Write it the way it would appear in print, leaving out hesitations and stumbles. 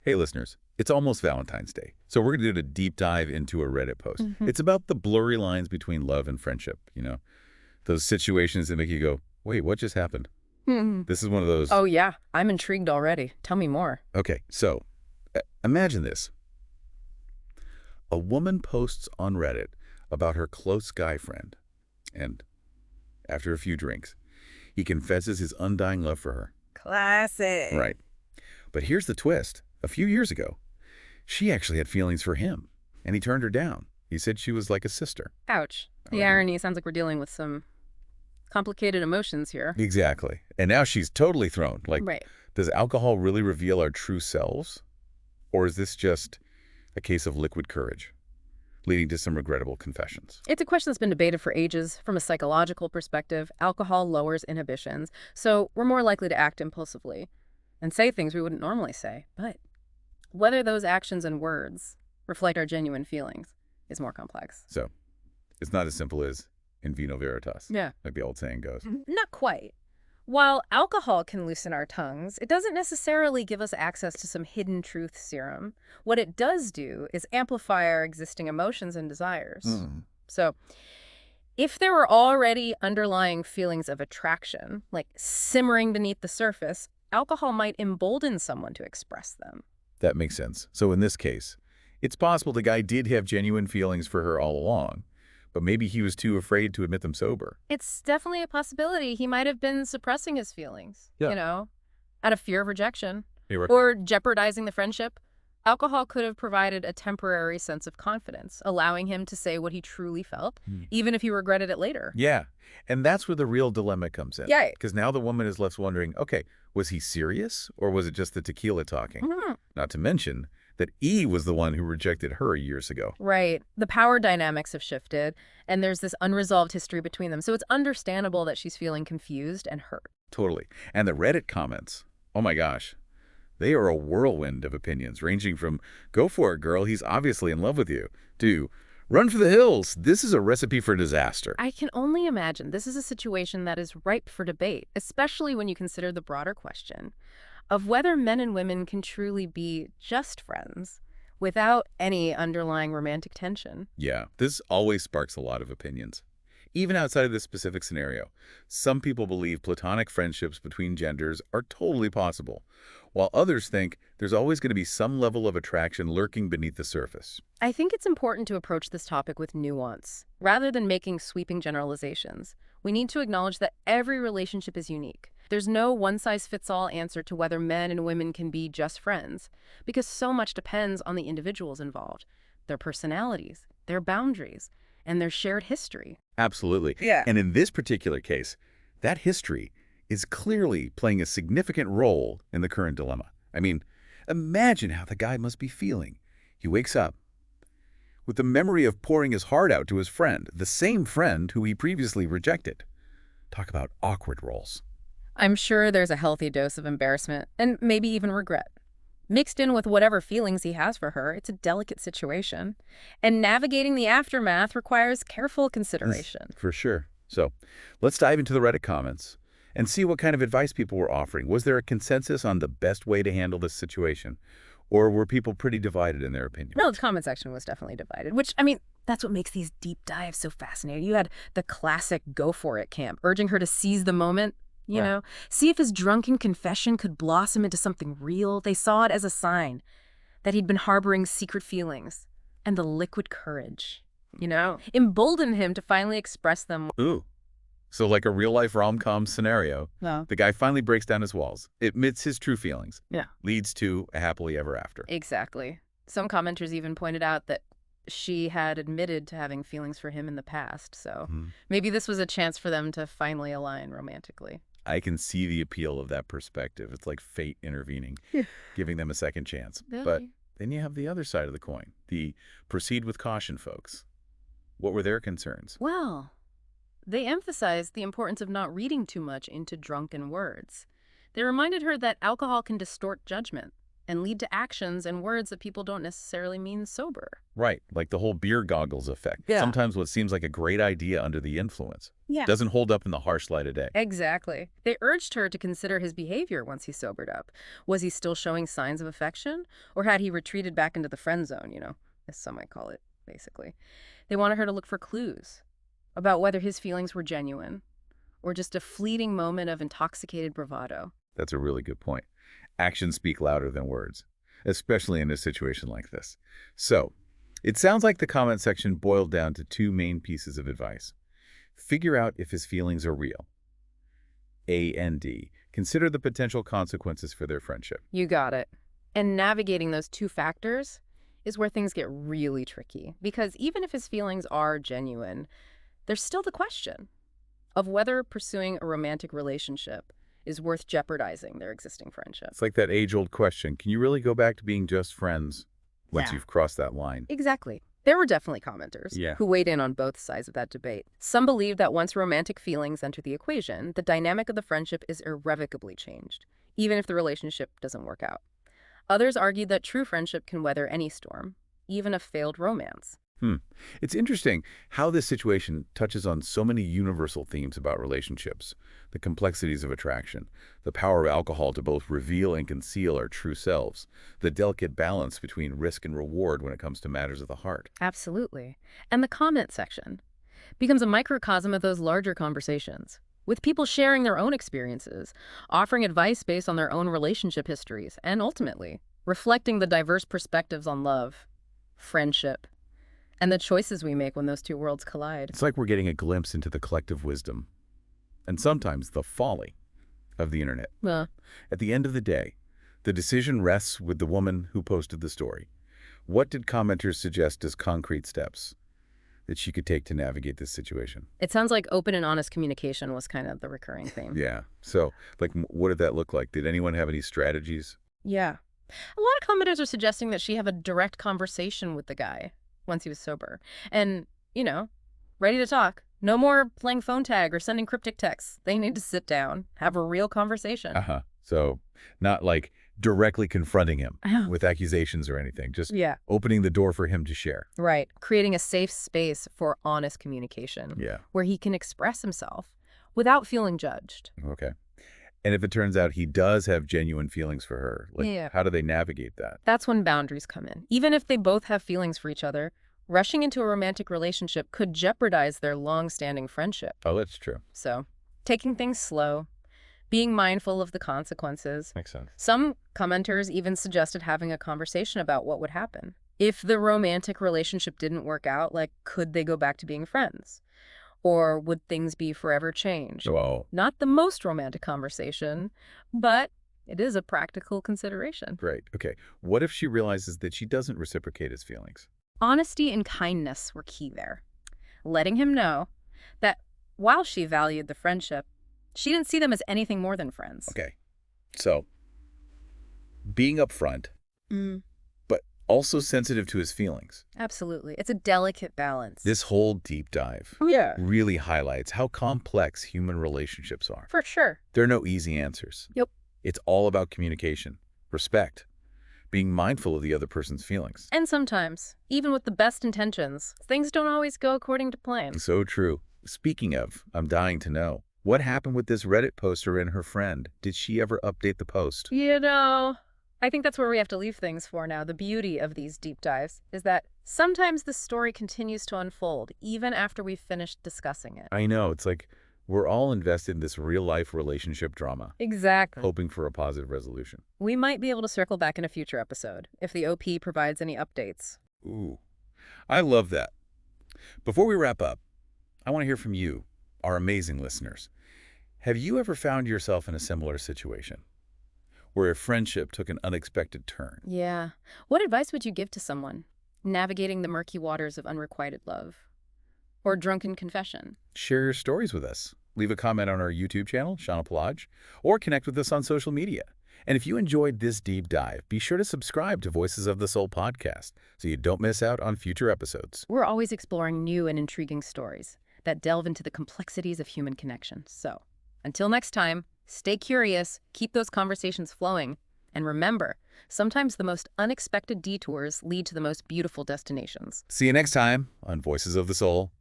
Hey, listeners, it's almost Valentine's Day, so we're going to do a deep dive into a Reddit post. Hmm. It's about the blurry lines between love and friendship, those situations that make you go, wait, what just happened? This is one of those. Oh, yeah. I'm intrigued already. Tell me more. Okay, so imagine this. A woman posts on Reddit about her close guy friend, and after a few drinks, he confesses his undying love for her. Classic. Right. But here's the twist. A few years ago, she actually had feelings for him, and he turned her down. He said she was like a sister. Ouch. The Oh, irony sounds like we're dealing with some complicated emotions here. exactly. And now she's totally thrown. Like, Right. does alcohol really reveal our true selves? Or is this just a case of liquid courage, leading to some regrettable confessions? It's a question that's been debated for ages. From a psychological perspective, alcohol lowers inhibitions, so we're more likely to act impulsively and say things we wouldn't normally say. But whether those actions and words reflect our genuine feelings is more complex. So, it's not as simple as in vino veritas, Yeah. like the old saying goes. Not quite. While alcohol can loosen our tongues, it doesn't necessarily give us access to some hidden truth serum. What it does do is amplify our existing emotions and desires. Hmm. So, if there were already underlying feelings of attraction, like simmering beneath the surface, alcohol might embolden someone to express them. That makes sense. So in this case, it's possible the guy did have genuine feelings for her all along, but maybe he was too afraid to admit them sober. It's definitely a possibility he might have been suppressing his feelings, Yeah. out of fear of rejection. Hey, Rick. Or jeopardizing the friendship. Alcohol could have provided a temporary sense of confidence, allowing him to say what he truly felt, even if he regretted it later. Yeah, and that's where the real dilemma comes in. Yeah. Because now the woman is left wondering, okay, was he serious or was it just the tequila talking? Mhm. Not to mention that E was the one who rejected her years ago. Right. The power dynamics have shifted, and there's this unresolved history between them. So it's understandable that she's feeling confused and hurt. Totally. And the Reddit comments, oh my gosh, they are a whirlwind of opinions, ranging from, go for it, girl, he's obviously in love with you, to, run for the hills, this is a recipe for disaster. I can only imagine this is a situation that is ripe for debate, especially when you consider the broader question of whether men and women can truly be just friends without any underlying romantic tension. Yeah, this always sparks a lot of opinions. Even outside of this specific scenario, some people believe platonic friendships between genders are totally possible, while others think there's always going to be some level of attraction lurking beneath the surface. I think it's important to approach this topic with nuance. Rather than making sweeping generalizations, we need to acknowledge that every relationship is unique. There's no one-size-fits-all answer to whether men and women can be just friends, because so much depends on the individuals involved, their personalities, their boundaries, and their shared history. Absolutely. Yeah. And in this particular case, that history is clearly playing a significant role in the current dilemma. I mean, imagine how the guy must be feeling. He wakes up with the memory of pouring his heart out to his friend, the same friend who he previously rejected. Talk about awkward roles. I'm sure there's a healthy dose of embarrassment and maybe even regret. Mixed in with whatever feelings he has for her, it's a delicate situation. And navigating the aftermath requires careful consideration. For sure. So let's dive into the Reddit comments and see what kind of advice people were offering. Was there a consensus on the best way to handle this situation? Or were people pretty divided in their opinion? No, the comment section was definitely divided, which, I mean, that's what makes these deep dives so fascinating. You had the classic go for it camp, urging her to seize the moment, see if his drunken confession could blossom into something real. They saw it as a sign that he'd been harboring secret feelings, and the liquid courage, emboldened him to finally express them. Ooh. So like a real-life rom-com scenario, No. the guy finally breaks down his walls, admits his true feelings, Yeah. leads to a happily ever after. Exactly. Some commenters even pointed out that she had admitted to having feelings for him in the past, so maybe this was a chance for them to finally align romantically. I can see the appeal of that perspective. It's like fate intervening, giving them a second chance. But then you have the other side of the coin, the proceed with caution folks. What were their concerns? Well, they emphasized the importance of not reading too much into drunken words. They reminded her that alcohol can distort judgment, and lead to actions and words that people don't necessarily mean sober. Right, like the whole beer goggles effect. Yeah. Sometimes what seems like a great idea under the influence Yeah. doesn't hold up in the harsh light of day. Exactly. They urged her to consider his behavior once he sobered up. Was he still showing signs of affection? Or had he retreated back into the friend zone, as some might call it, basically? They wanted her to look for clues about whether his feelings were genuine or just a fleeting moment of intoxicated bravado. That's a really good point. Actions speak louder than words, especially in a situation like this. So, it sounds like the comment section boiled down to two main pieces of advice. Figure out if his feelings are real. A and D. Consider the potential consequences for their friendship. You got it. And navigating those two factors is where things get really tricky. Because even if his feelings are genuine, there's still the question of whether pursuing a romantic relationship is worth jeopardizing their existing friendship. It's like that age-old question, can you really go back to being just friends once Yeah. you've crossed that line? Exactly. There were definitely commenters Yeah. who weighed in on both sides of that debate. Some believed that once romantic feelings enter the equation, the dynamic of the friendship is irrevocably changed, even if the relationship doesn't work out. Others argued that true friendship can weather any storm, even a failed romance. It's interesting how this situation touches on so many universal themes about relationships, the complexities of attraction, the power of alcohol to both reveal and conceal our true selves, the delicate balance between risk and reward when it comes to matters of the heart. Absolutely. And the comment section becomes a microcosm of those larger conversations, with people sharing their own experiences, offering advice based on their own relationship histories, and ultimately reflecting the diverse perspectives on love, friendship, and the choices we make when those two worlds collide. It's like we're getting a glimpse into the collective wisdom, and sometimes the folly, of the internet. At the end of the day, the decision rests with the woman who posted the story. What did commenters suggest as concrete steps that she could take to navigate this situation? It sounds like open and honest communication was kind of the recurring theme. Yeah. So, what did that look like? Did anyone have any strategies? Yeah. A lot of commenters are suggesting that she have a direct conversation with the guy once he was sober. And, ready to talk. No more playing phone tag or sending cryptic texts. They need to sit down, have a real conversation. So, not like directly confronting him Yeah. with accusations or anything, just Yeah. opening the door for him to share. Right. Creating a safe space for honest communication Yeah. where he can express himself without feeling judged. Okay. And if it turns out he does have genuine feelings for her, Yeah. how do they navigate that? That's when boundaries come in. Even if they both have feelings for each other, rushing into a romantic relationship could jeopardize their long-standing friendship. Oh, that's true. So, taking things slow, being mindful of the consequences. Makes sense. Some commenters even suggested having a conversation about what would happen. If the romantic relationship didn't work out, could they go back to being friends? Or would things be forever changed? Whoa. Not the most romantic conversation, but it is a practical consideration. Great. Okay. What if she realizes that she doesn't reciprocate his feelings? Honesty and kindness were key there. Letting him know that while she valued the friendship, she didn't see them as anything more than friends. Okay. So, being upfront, but also sensitive to his feelings. Absolutely. It's a delicate balance. This whole deep dive Yeah. really highlights how complex human relationships are. For sure. There are no easy answers. Yep. It's all about communication, respect, being mindful of the other person's feelings. And sometimes, even with the best intentions, things don't always go according to plan. So true. Speaking of, I'm dying to know, what happened with this Reddit poster and her friend? Did she ever update the post? I think that's where we have to leave things for now. The beauty of these deep dives is that sometimes the story continues to unfold, even after we've finished discussing it. I know. It's like we're all invested in this real-life relationship drama, Exactly. hoping for a positive resolution. We might be able to circle back in a future episode if the OP provides any updates. Ooh, I love that. Before we wrap up, I want to hear from you, our amazing listeners. Have you ever found yourself in a similar situation where a friendship took an unexpected turn? Yeah. What advice would you give to someone navigating the murky waters of unrequited love? Or drunken confession? Share your stories with us. Leave a comment on our YouTube channel, Shauna Pelage, or connect with us on social media. And if you enjoyed this deep dive, be sure to subscribe to Voices of the Soul podcast so you don't miss out on future episodes. We're always exploring new and intriguing stories that delve into the complexities of human connection. So, until next time, stay curious, keep those conversations flowing, And remember, sometimes the most unexpected detours lead to the most beautiful destinations. See you next time on Voices of the Soul.